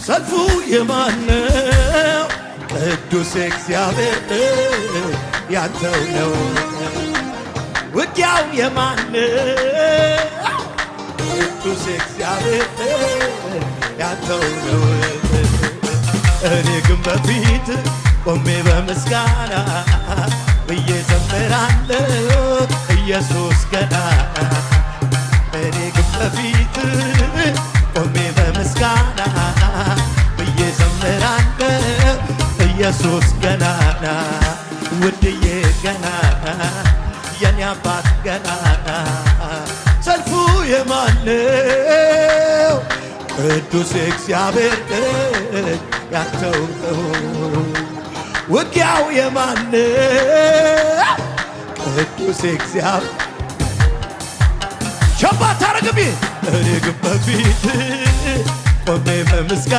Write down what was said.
ሰልፉ የማነው? ቅዱስ እግዚአብሔር ያንተው ነው። ውጊያው የማነው? ቅዱስ እግዚአብሔር ያንተው ነው። እኔ ግን በፊት ቆሜ በምስጋና ብዬ ዘምራለሁ ኢየሱስ ገናና። እኔ ግን በፊት ቆሜ በምስጋና ብዬ ዘምራለሁ ኢየሱስ ገናና። ውድዬ ገናና የኔ አባት ገናና። ሰልፉ የማነው? ቅዱስ እግዚአብሔር ያንተው ነው። ውጊያው የማነው? ቅዱስ እግዚአብሔር ሸባ ታረግቢ። እኔ ግን በፊት ቆሜ በምስጋና